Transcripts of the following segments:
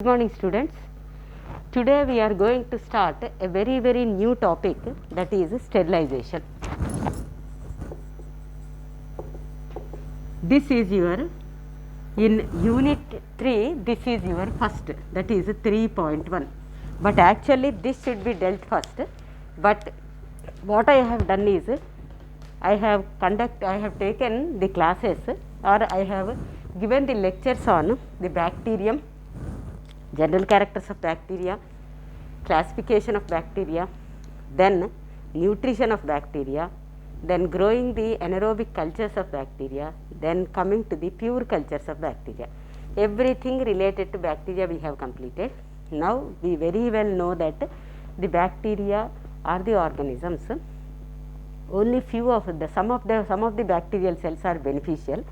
Good morning students. Today we are going to start a very new topic, that is sterilization. This is your, in unit 3, this is your first, that is 3.1, but actually this should be dealt first. But what I have done is I have taken the classes, or I have given the lectures on the bacterium, general characters of bacteria, classification of bacteria, then nutrition of bacteria, then growing the anaerobic cultures of bacteria, then coming to the pure cultures of bacteria. Everything related to bacteria we have completed. Now we very well know that the bacteria are the organisms. Only few of the some of the bacterial cells are beneficial,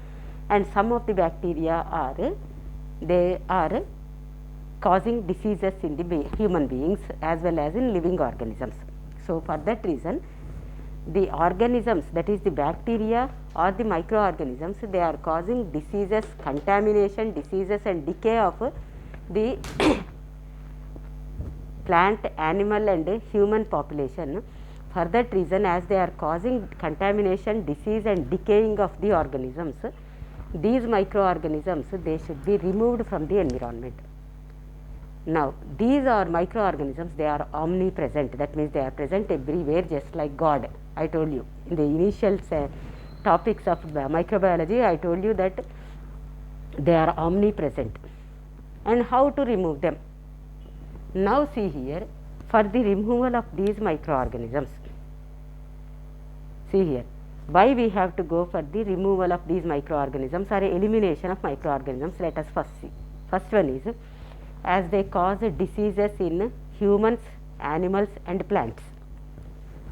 and some of the bacteria are causing diseases in the human beings as well as in living organisms. So for that reason, the organisms, that is the bacteria or the microorganisms, they are causing diseases, contamination, diseases and decay of the plant, animal and human population. For that reason, as they are causing contamination, disease and decaying of the organisms, these microorganisms, they should be removed from the environment. Now these are microorganisms, they are omnipresent, that means they are present everywhere, just like God. I told you in the initial topics of microbiology, I told you that they are omnipresent. And how to remove them? Now see here, for the removal of these microorganisms, see here, why we have to go for the removal of these microorganisms or elimination of microorganisms? Let us first see. First one is, as they cause diseases in humans, animals and plants.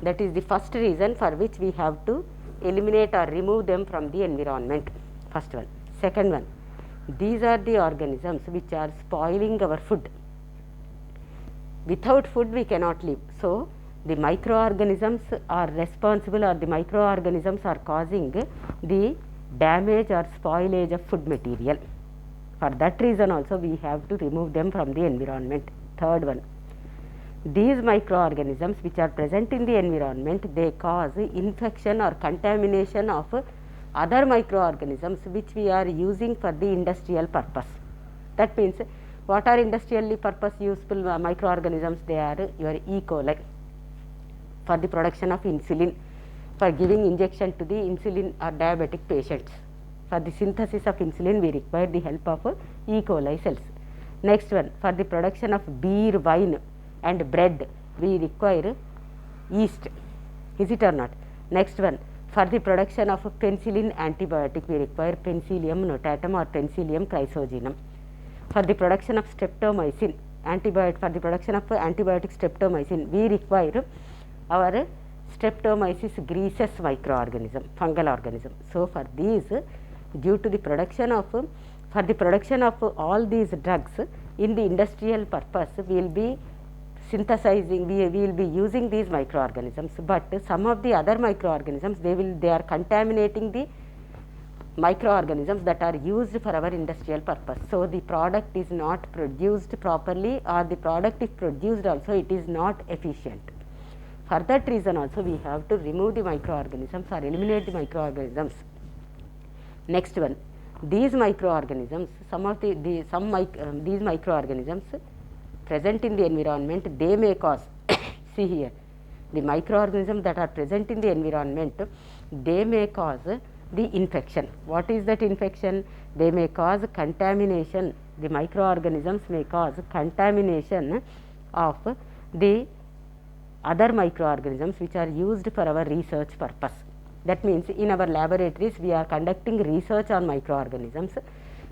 That is the first reason for which we have to eliminate or remove them from the environment. First one. Second one, these are the organisms which are spoiling our food. Without food we cannot live. So the microorganisms are responsible, or the microorganisms are causing the damage or spoilage of food material. For that reason also we have to remove them from the environment. Third one, these microorganisms which are present in the environment, they cause infection or contamination of other microorganisms which we are using for the industrial purpose. That means, what are industrially purpose useful microorganisms? They are your E. coli, for the production of insulin, for giving injection to the insulin or diabetic patients. For the synthesis of insulin we require the help of E. coli cells. Next one, for the production of beer, wine and bread we require yeast. Is it or not? Next one, for the production of penicillin antibiotic we require Penicillium notatum or Penicillium chrysogenum. For the production of streptomycin antibiotic, for the production of antibiotic streptomycin we require our Streptomyces graesus microorganism, fungal organism. So for these, due to the production of, for the production of all these drugs in the industrial purpose, we will be synthesizing, we will be using these microorganisms, but some of the other microorganisms, they are contaminating the microorganisms that are used for our industrial purpose. So the product is not produced properly, or the product is produced also, it is not efficient. For that reason also we have to remove the microorganisms or eliminate the microorganisms. Next one, these microorganisms, these microorganisms present in the environment, they may cause see here, the microorganisms that are present in the environment, they may cause the infection. What is that infection? They may cause contamination. The microorganisms may cause contamination of the other microorganisms which are used for our research purpose. That means, in our laboratories we are conducting research on microorganisms.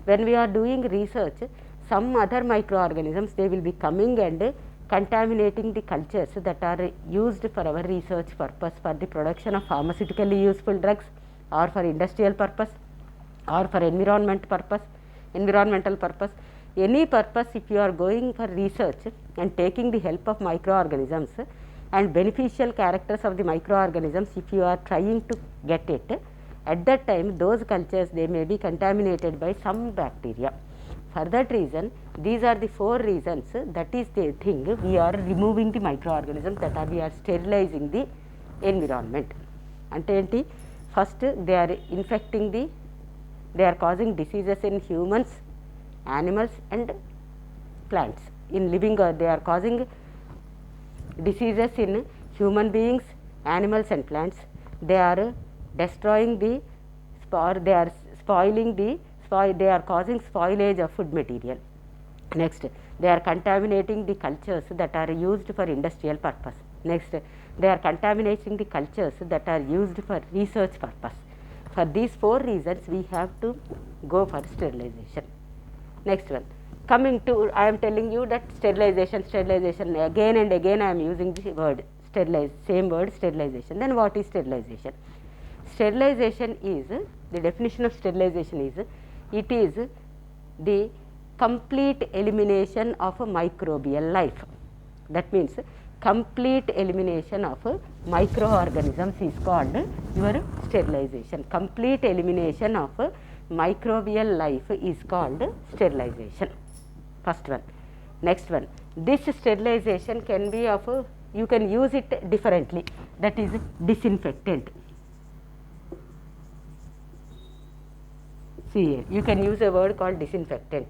When we are doing research, some other microorganisms, they will be coming and contaminating the cultures that are used for our research purpose, for the production of pharmaceutically useful drugs, or for industrial purpose, or for environmental purpose. Any purpose, if you are going for research and taking the help of microorganisms and beneficial characters of the microorganisms, if you are trying to get it, at that time those cultures, they may be contaminated by some bacteria. For that reason, these are the 4 reasons, that is the thing, we are removing the microorganisms, that are we are sterilizing the environment. Ante enti, first they are infecting the, they are causing diseases in humans, animals and plants. In living, they are causing diseases in human beings, animals and plants. They are destroying the, or they are spoiling the, they are causing spoilage of food material. Next, they are contaminating the cultures that are used for industrial purpose. Next, they are contaminating the cultures that are used for research purpose. For these 4 reasons, we have to go for sterilization. Next one, coming to, I am telling you that sterilization, again and again I am using the word sterilize, same word sterilization. Then what is sterilization? Sterilization is, the definition of sterilization is, it is the complete elimination of a microbial life. That means complete elimination of microorganisms is called your sterilization. Complete elimination of microbial life is called sterilization. First one. Next one, this sterilization can be of, you can use it differently, that is disinfectant. See here, you can use a word called disinfectant.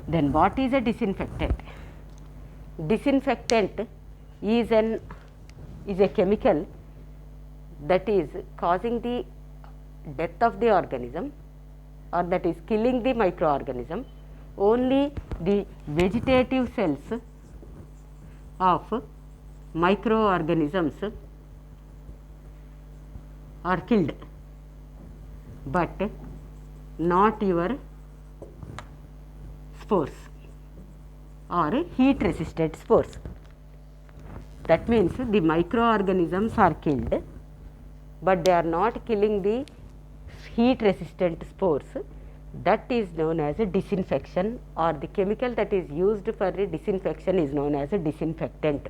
Then what is a disinfectant? Disinfectant is a chemical that is causing the death of the organism, or that is killing the microorganism. Only the vegetative cells of microorganisms are killed, but not your spores or heat resistant spores. That means the microorganisms are killed, but they are not killing the heat resistant spores. That is known as a disinfection, or the chemical that is used for the disinfection is known as a disinfectant.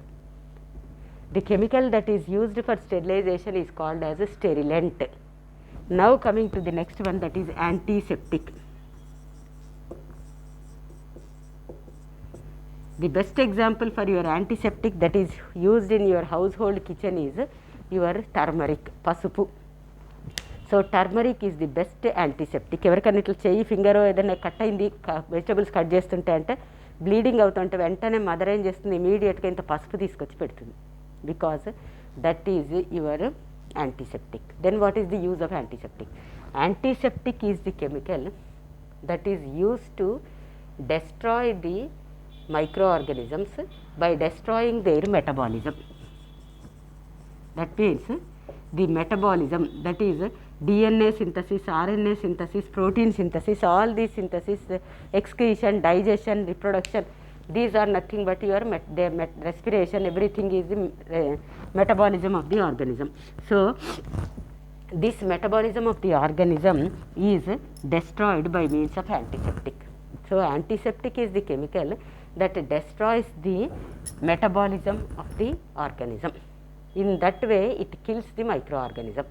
The chemical that is used for sterilization is called as a sterilant. Now coming to the next one, that is antiseptic. The best example for your antiseptic that is used in your household kitchen is your turmeric, pasupu. So turmeric is the best antiseptic. ఎవరికైనా ఇట్లా చెయ్యి finger ఏదైనా cut అయింది, vegetables cut చేస్తుంటే అంటే bleeding అవుతుంటే వెంటనే mother ఏం చేస్తుంది, ఇమీడియట్గా ఇంత పసుపు తీసుకొచ్చి పెడుతుంది, because that is your antiseptic. Then what is the use of antiseptic? Antiseptic is the chemical that is used to destroy the microorganisms by destroying their metabolism. That means the metabolism, that is DNA synthesis, RNA synthesis, protein synthesis, all these synthesis, excretion, digestion, reproduction, these are nothing but your respiration, everything is the metabolism of the organism. So this metabolism of the organism is destroyed by means of antiseptic. So antiseptic is the chemical that destroys the metabolism of the organism. In that way it kills the microorganism.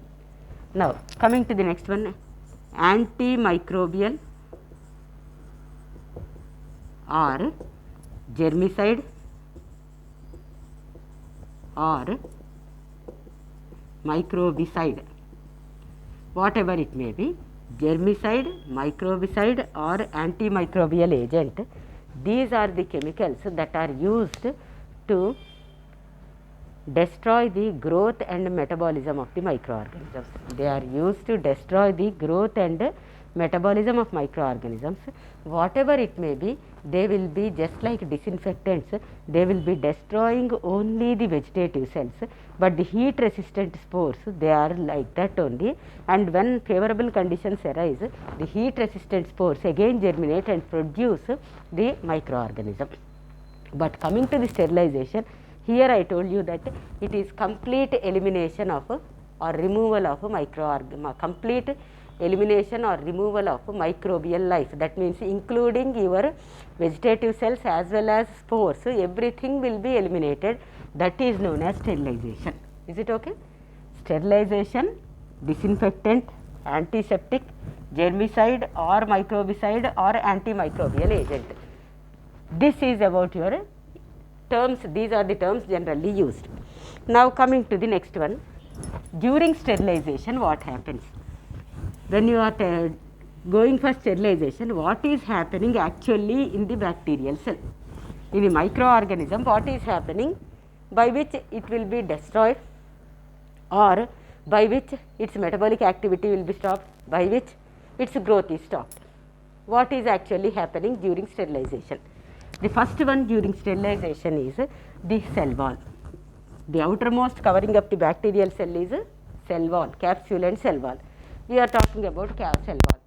Now coming to the next one, antimicrobial or germicide or microbicide, whatever it may be, germicide, microbicide or antimicrobial agent, these are the chemicals that are used to destroy the growth and metabolism of the microorganisms. They are used to destroy the growth and metabolism of microorganisms. Whatever it may be, they will be just like disinfectants, they will be destroying only the vegetative cells, but the heat resistant spores, they are like that only, and when favorable conditions arise, the heat resistant spores again germinate and produce the microorganism. But coming to the sterilization, here I told you that it is complete elimination of or removal of complete elimination or removal of microbial life. That means including your vegetative cells as well as spores, everything will be eliminated. That is known as sterilization. Is it okay? Sterilization, disinfectant, antiseptic, germicide or microbicide or antimicrobial agent. This is about your terms, these are the terms generally used. Now coming to the next one, during sterilization what happens? When you are going for sterilization, what is happening actually in the bacterial cell? In a microorganism, what is happening by which it will be destroyed or by which its metabolic activity will be stopped, by which its growth is stopped? What is actually happening during sterilization? The first one during sterilization is the cell wall. The outermost covering of the bacterial cell is cell wall, capsule and cell wall. We are talking about cell wall.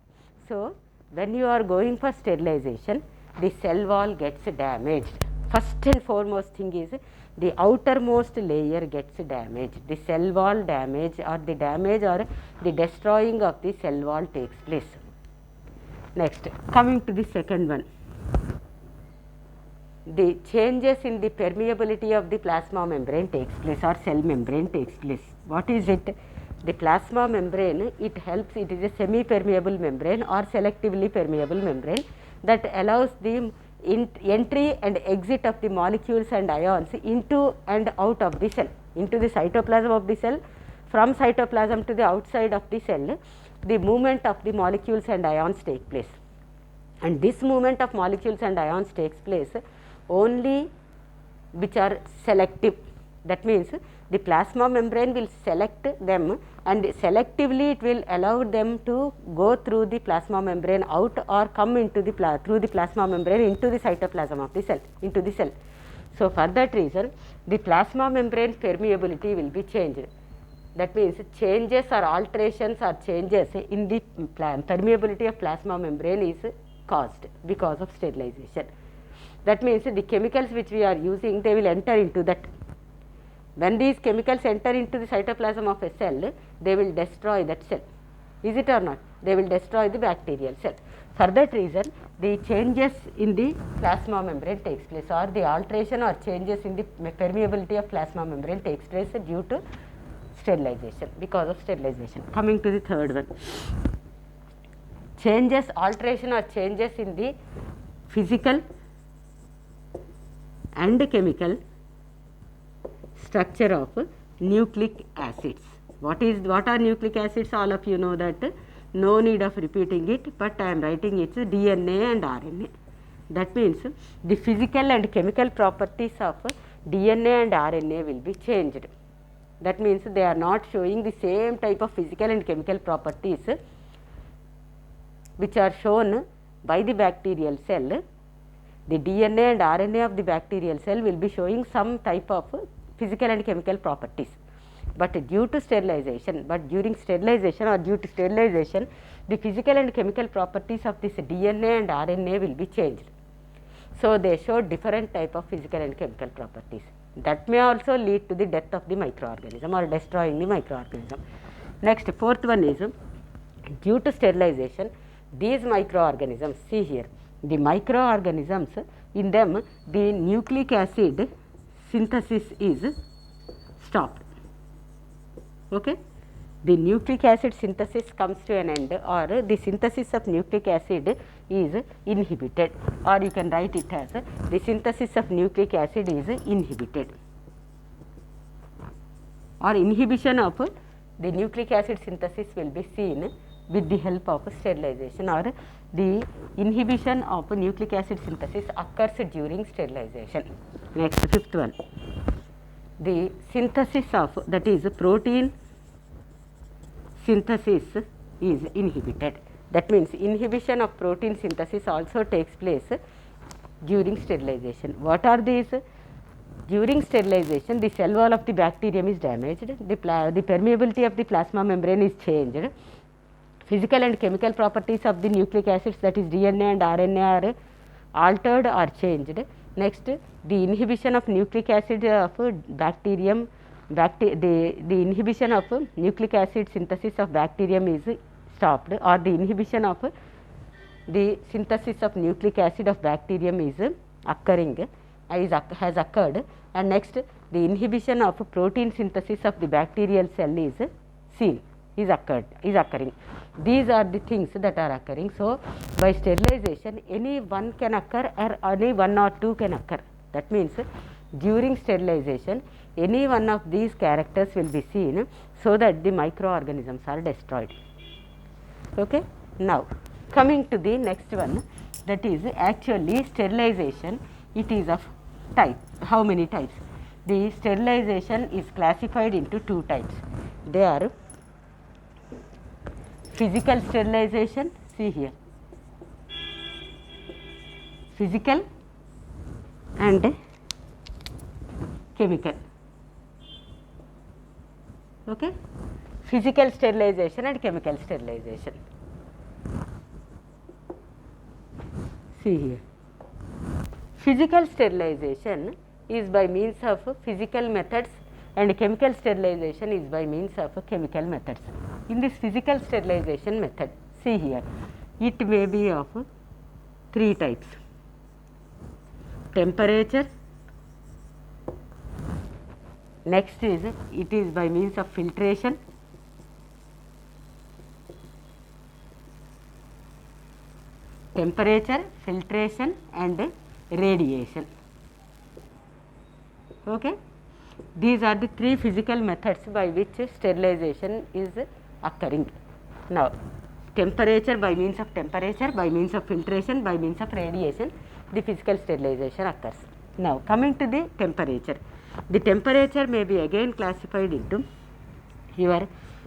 So, when you are going for sterilization, the cell wall gets damaged. First and foremost thing is the outermost layer gets damaged. The cell wall damage or the damage or the destroying of the cell wall takes place. Next, coming to the second one, the changes in the permeability of the plasma membrane takes place or cell membrane takes place. What is it? The plasma membrane, it helps, it is a semi-permeable membrane or selectively permeable membrane that allows the entry and exit of the molecules and ions into and out of the cell, into the cytoplasm of the cell, from cytoplasm to the outside of the cell, the movement of the molecules and ions take place. And this movement of molecules and ions takes place only which are selective. That means the plasma membrane will select them and selectively it will allow them to go through the plasma membrane out or come into the through the plasma membrane into the cytoplasm of the cell, into the cell. So, for that reason the plasma membrane permeability will be changed. That means changes or alterations or changes in the permeability of plasma membrane is caused because of sterilization. That means the chemicals which we are using, they will enter into that. When these chemicals enter into the cytoplasm of a cell, they will destroy that cell. Is it or not? They will destroy the bacterial cell. For that reason, the changes in the plasma membrane takes place, or the alteration or changes in the permeability of plasma membrane takes place due to sterilization, because of sterilization. Coming to the third one, changes, alteration or changes in the physical and chemical structure of nucleic acids. What are nucleic acids? All of you know that, no need of repeating it, but I am writing it's DNA and RNA. That means the physical and chemical properties of DNA and RNA will be changed. That means they are not showing the same type of physical and chemical properties which are shown by the bacterial cell. The DNA and RNA of the bacterial cell will be showing some type of physical and chemical properties, but due to sterilization, during sterilization or due to sterilization, the physical and chemical properties of this DNA and RNA will be changed. So, they show different type of physical and chemical properties. That may also lead to the death of the microorganism or destroying the microorganism. Next, fourth one is, due to sterilization, these microorganisms, see here, the microorganisms, in them the nucleic acid synthesis is stopped. Okay? The nucleic acid synthesis comes to an end, or the synthesis of nucleic acid is inhibited, or you can write it as the synthesis of nucleic acid is inhibited, or inhibition of the nucleic acid synthesis will be seen with the help of sterilization, or the inhibition of nucleic acid synthesis occurs during sterilization. Next, fifth one, the synthesis of, that is protein synthesis is inhibited. That means inhibition of protein synthesis also takes place during sterilization. What are these? During sterilization, the cell wall of the bacterium is damaged, the permeability of the plasma membrane is changed, physical and chemical properties of the nucleic acids, that is DNA and RNA, are altered or changed. Next, the inhibition of nucleic acid of bacterium, the inhibition of nucleic acid synthesis of bacterium is stopped, or the inhibition of the synthesis of nucleic acid of bacterium is occurring, has occurred. And next, the inhibition of protein synthesis of the bacterial cell is seen. is occurring. These are the things that are occurring. So, by sterilization any one can occur or any one or two can occur. That means during sterilization any one of these characters will be seen, so that the microorganisms are destroyed. Okay. Now, coming to the next one, that is actually sterilization, it is of type. How many types? The sterilization is classified into two types. They are physical sterilization, see here, physical and chemical. Okay. Physical sterilization and chemical sterilization. See here, physical sterilization is by means of physical methods and chemical sterilization is by means of chemical methods. In this physical sterilization method, see here, it may be of three types: temperature, next is it is by means of filtration, temperature, filtration and radiation. Okay. These are the three physical methods by which sterilization is occurring. Now, temperature, by means of temperature, by means of filtration, by means of radiation, the physical sterilization occurs. Now, coming to the temperature. The temperature may be again classified into your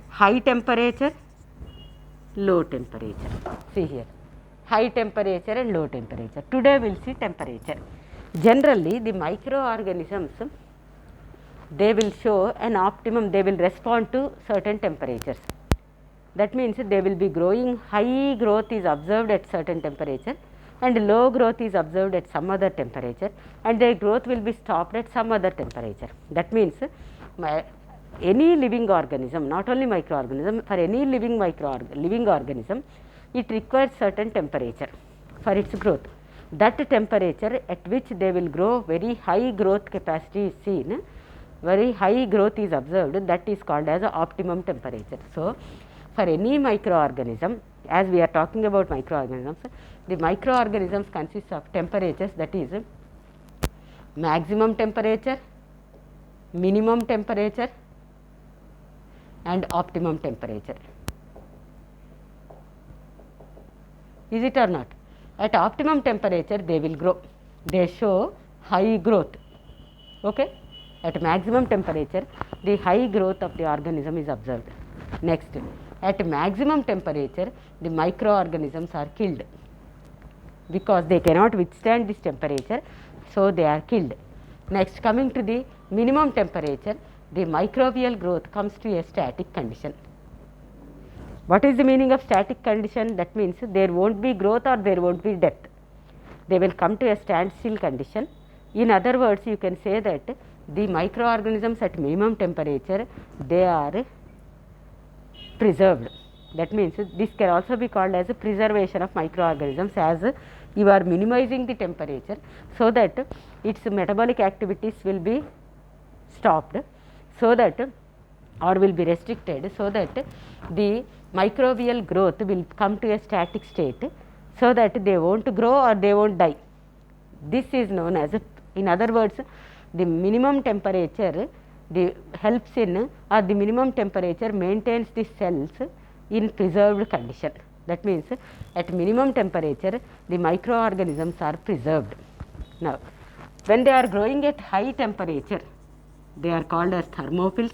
high temperature, low temperature. See here, high temperature and low temperature. Today we will see temperature. Generally, the microorganisms, they will show an optimum, they will respond to certain temperatures. That means they will be growing, high growth is observed at certain temperature and low growth is observed at some other temperature, and their growth will be stopped at some other temperature. That means any living organism, not only microorganism, for any living organism, it requires certain temperature for its growth. That temperature at which they will grow, very high growth capacity is seen, very high growth is observed, that is called as optimum temperature. So, for any microorganism, as we are talking about microorganisms, the microorganisms consist of temperatures, that is maximum temperature, minimum temperature and optimum temperature. Is it or not? At optimum temperature they will grow, they show high growth. Okay. At maximum temperature the high growth of the organism is observed. Next, at maximum temperature the microorganisms are killed because they cannot withstand this temperature, so they are killed. Next, coming to the minimum temperature, the microbial growth comes to a static condition. What is the meaning of static condition? That means there won't be growth or there won't be death. They will come to a standstill condition. In other words, you can say that the microorganisms at minimum temperature, they are preserved. That means this can also be called as a preservation of microorganisms, as you are minimizing the temperature so that its metabolic activities will be stopped, so that or will be restricted, so that the microbial growth will come to a static state, so that they won't grow or they won't die. This is known as, in other words, the minimum temperature helps in, or the minimum temperature maintains the cells in preserved condition. That means at minimum temperature the microorganisms are preserved. Now, when they are growing at high temperature, they are called as thermophils.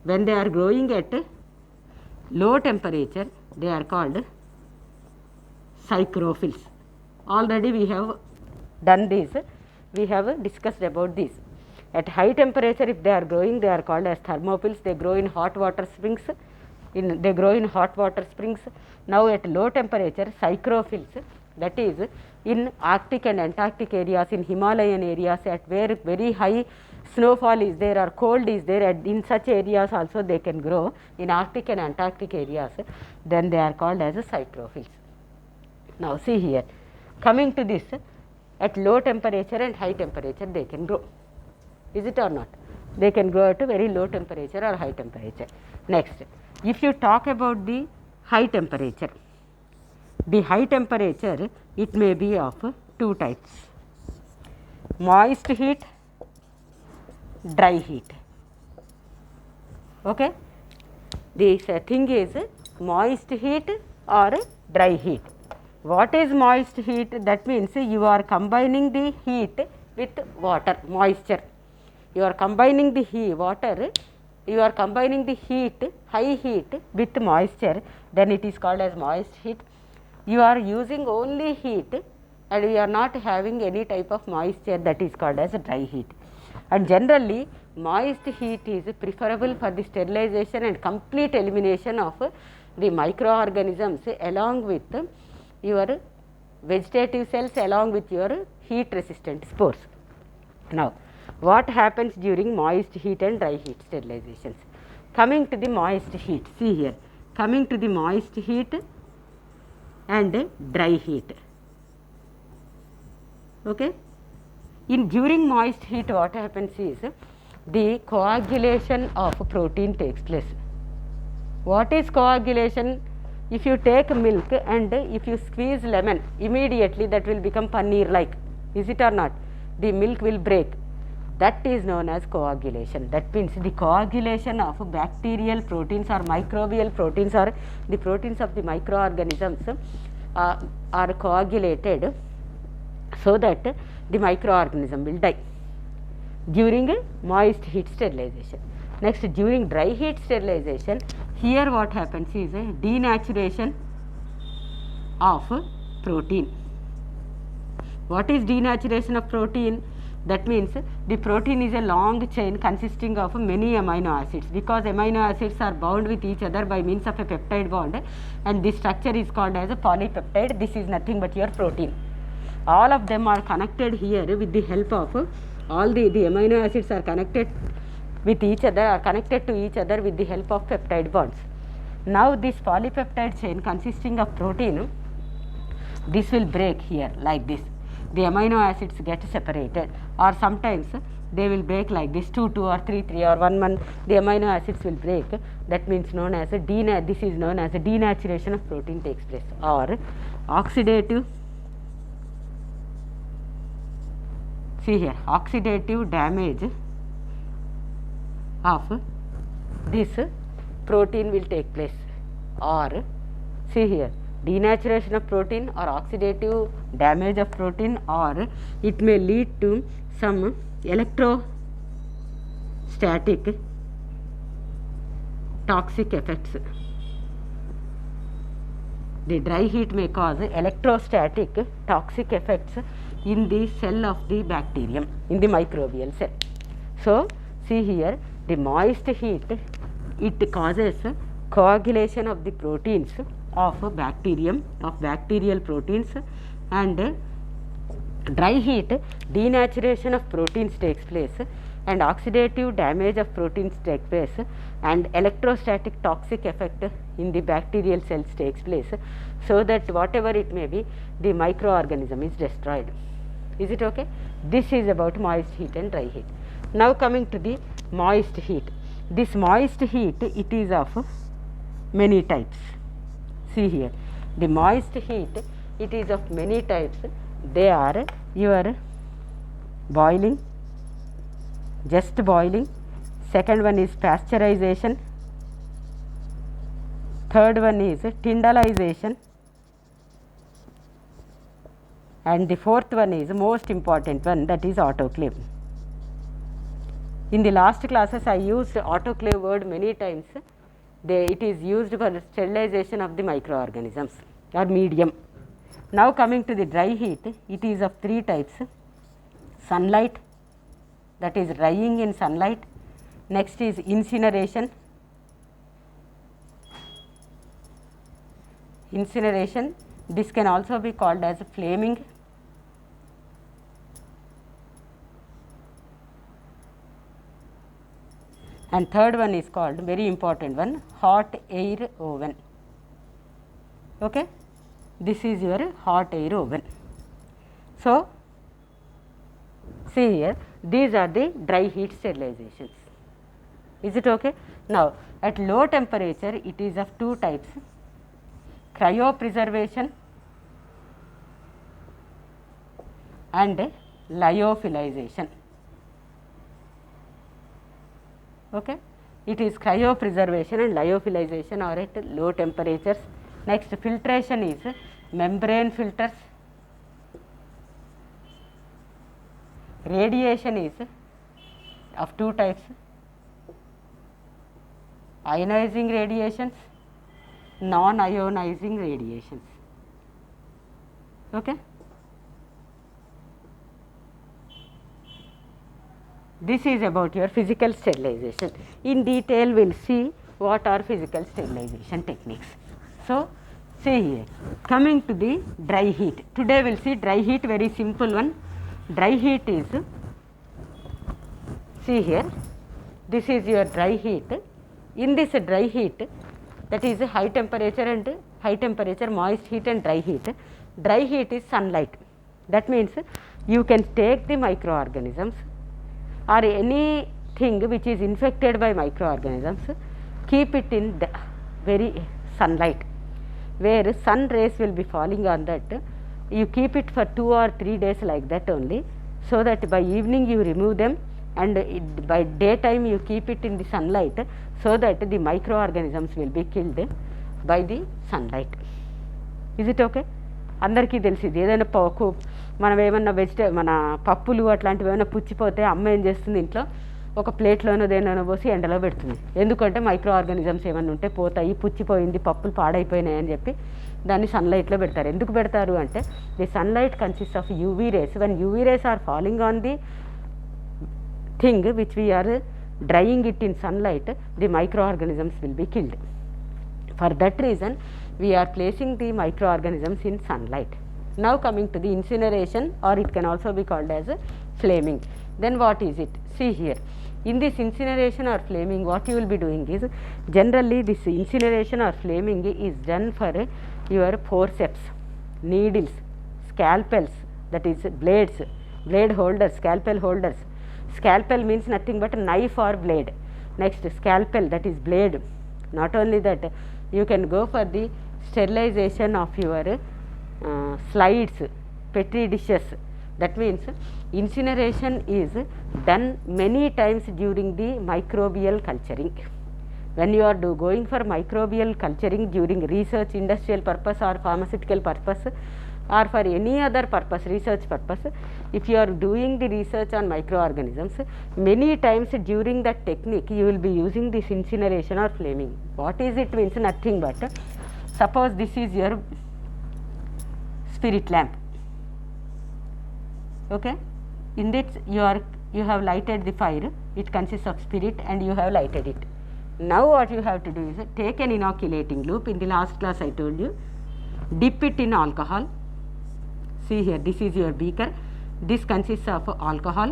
When they are growing at low temperature, they are called psychrophils. Already we have done this, we have discussed about this. At high temperature, if they are growing, they are called as thermophils. They grow in hot water springs. They grow in hot water springs. Now, at low temperature, psychrophils, that is in Arctic and Antarctic areas, in Himalayan areas, at where very high snowfall is there or cold is there, in such areas also they can grow, in Arctic and Antarctic areas, then they are called as psychrophils. Now, see here, coming to this, at low temperature and high temperature they can grow. Is it or not? they can grow at a very low temperature or high temperature. Next, if you talk about the high temperature, the high temperature, it may be of two types: moist heat, dry heat. Okay, this thing is moist heat or dry heat. What is moist heat? That means you are combining the heat with water, moisture. You are combining the water, you are combining the heat, high heat with moisture, then it is called as moist heat. You are using only heat and you are not having any type of moisture, that is called as dry heat. And generally moist heat is preferable for the sterilization and complete elimination of the microorganisms along with your vegetative cells, along with your heat resistant spores. Now, what happens during moist heat and dry heat sterilizations? Coming to the moist heat, see here, coming to the moist heat and dry heat. Okay. During moist heat, what happens is the coagulation of protein takes place. What is coagulation? If you take milk and if you squeeze lemon, immediately that will become paneer like, is it or not? The milk will break. That is known as coagulation. That means the coagulation of bacterial proteins or microbial proteins or the proteins of the microorganisms are coagulated so that the microorganism will die during moist heat sterilization. Next, during dry heat sterilization, here what happens is a denaturation of protein. What is denaturation of protein? That means the protein is a long chain consisting of many amino acids, because amino acids are bound with each other by means of a peptide bond, and this structure is called as a polypeptide. This is nothing but your protein. All of them are connected here with the help of all the amino acids are connected with each other, are connected to each other with the help of peptide bonds. Now this polypeptide chain consisting of protein, this will break here like this. The amino acids get separated, or sometimes they will break like this, 2 or 3 or 1 the amino acids will break. That means known as a this is known as a denaturation of protein takes place, or oxidative, see here, oxidative damage of this protein will take place, or see here, denaturation of protein or oxidative damage of protein, or it may lead to some electrostatic toxic effects. The dry heat may cause electrostatic toxic effects in the cell of the bacterium, in the microbial cell. So, see here, the moist heat, it causes coagulation of the proteins of bacterium, of bacterial proteins, and dry heat, denaturation of proteins takes place and oxidative damage of proteins takes place, and electrostatic toxic effect in the bacterial cells takes place, so that whatever it may be, the microorganism is destroyed. Is it okay? This is about moist heat and dry heat. Now coming to the moist heat. This moist heat, it is of many types. See here, the moist heat, it is of many types. They are your boiling, just boiling. Second one is pasteurization. Third one is tyndallization. And the fourth one is most important one, that is autoclave. In the last classes I used autoclave word many times. It is used for sterilization of the microorganisms or medium. Now coming to the dry heat, it is of three types: sunlight, that is drying in sunlight. Next is incineration. Incineration, this can also be called as flaming. And third one is called, very important one, hot air oven. Okay, this is your hot air oven. So, see here, these are the dry heat sterilizations. Is it okay? Now at low temperature it is of two types, cryopreservation and lyophilization. Okay, it is cryopreservation and lyophilization are at low temperatures. Next, filtration is membrane filters, radiation is of two types, ionizing radiations, non-ionizing radiations. Okay. This is about your physical sterilization. In detail we will see what are physical sterilization techniques. So, see here, coming to the dry heat. Today we will see dry heat, very simple one. Dry heat is, see here, this is your dry heat. In this dry heat, that is high temperature and high temperature, moist heat and dry heat. Dry heat is sunlight. That means you can take the microorganisms or anything which is infected by microorganisms, keep it in the very sunlight, where sun rays will be falling on that. You keep it for 2 or 3 days like that only, so that by evening you remove them, and by daytime you keep it in the sunlight, so that the microorganisms will be killed by the sunlight. Is it okay? అందరికీ తెలిసింది. ఏదైనా మనం ఏమన్నా మన పప్పులు అట్లాంటివి ఏమైనా పుచ్చిపోతే అమ్మ ఏం చేస్తుంది, ఇంట్లో ఒక ప్లేట్లోనో దేనిలోనో పోసి ఎండలో పెడుతుంది. ఎందుకంటే మైక్రో ఆర్గానిజమ్స్ ఏమైనా ఉంటే పోతాయి, పుచ్చిపోయింది, పప్పులు పాడైపోయినాయి అని చెప్పి దాన్ని సన్లైట్లో పెడతారు. ఎందుకు పెడతారు అంటే, the sunlight consist of UV rays. When UV rays are falling on the thing which we are drying it in sunlight, the microorganisms will be killed. For that reason we are placing the microorganisms in sunlight. Now coming to the incineration, or it can also be called as flaming. Then what is it? See here, in this incineration or flaming, what you will be doing is, generally this incineration or flaming is done for your forceps, needles, scalpels, that is blades, blade holders, scalpel holders. Scalpel means nothing but knife or blade. Next, scalpel, that is blade. Not only that, you can go for the sterilization of your slides, petri dishes. That means incineration is done many times during the microbial culturing. When you are going for microbial culturing during research, industrial purpose or pharmaceutical purpose, or for any other purpose, research purpose, if you are doing the research on microorganisms, many times during that technique you will be using this incineration or flaming. What is it? Means nothing but, suppose this is your spirit lamp. Okay, in this you have lighted the fire. It consists of spirit and you have lighted it. Now what you have to do is take an inoculating loop. In the last class I told you, dip it in alcohol. See here, this is your beaker. This consists of alcohol.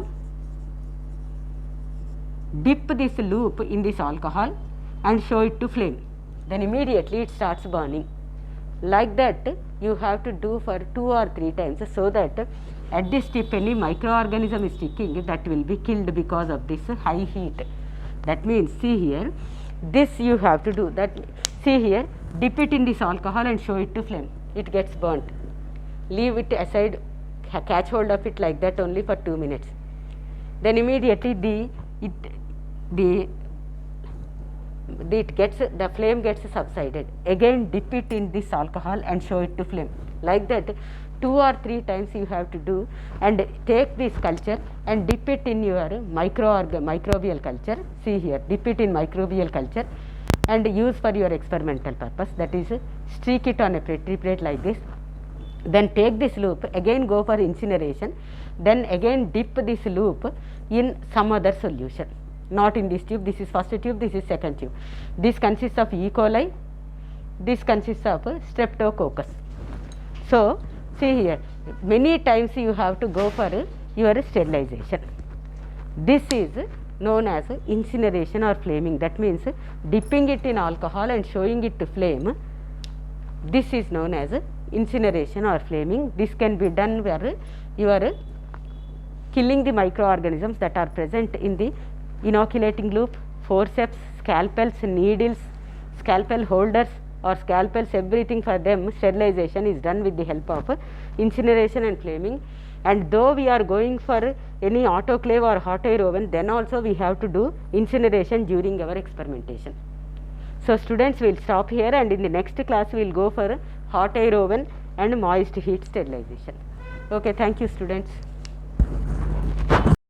Dip this loop in this alcohol and show it to flame. Then immediately it starts burning. Like that you have to do for 2 or 3 times, so that at this tip any microorganism is sticking, that will be killed because of this high heat. That means, see here, this you have to do that. See here, dip it in this alcohol and show it to flame. It gets burnt. Leave it aside, catch hold of it like that only for 2 minutes. Then immediately the flame gets subsided. Again dip it in this alcohol and show it to flame. Like that 2 or 3 times you have to do, and take this culture and dip it in your microbial culture. See here, dip it in microbial culture and use for your experimental purpose. That is, streak it on a petri plate like this. Then take this loop, again go for incineration, then again dip this loop in some other solution, not in this tube. This is first tube, this is second tube. This consists of E. coli, this consists of streptococcus. So see here, many times you have to go for your sterilization. This is known as incineration or flaming. That means dipping it in alcohol and showing it to flame. This is known as incineration or flaming. This can be done where you are killing the microorganisms that are present in the inoculating loop. forceps, scalpels, needles, scalpel holders or scalpels, everything for them sterilization is done with the help of incineration and flaming. And though we are going for any autoclave or hot air oven, then also we have to do incineration during our experimentation. So students, will stop here, and in the next class we will go for hot air oven and moist heat sterilization. Okay, thank you students.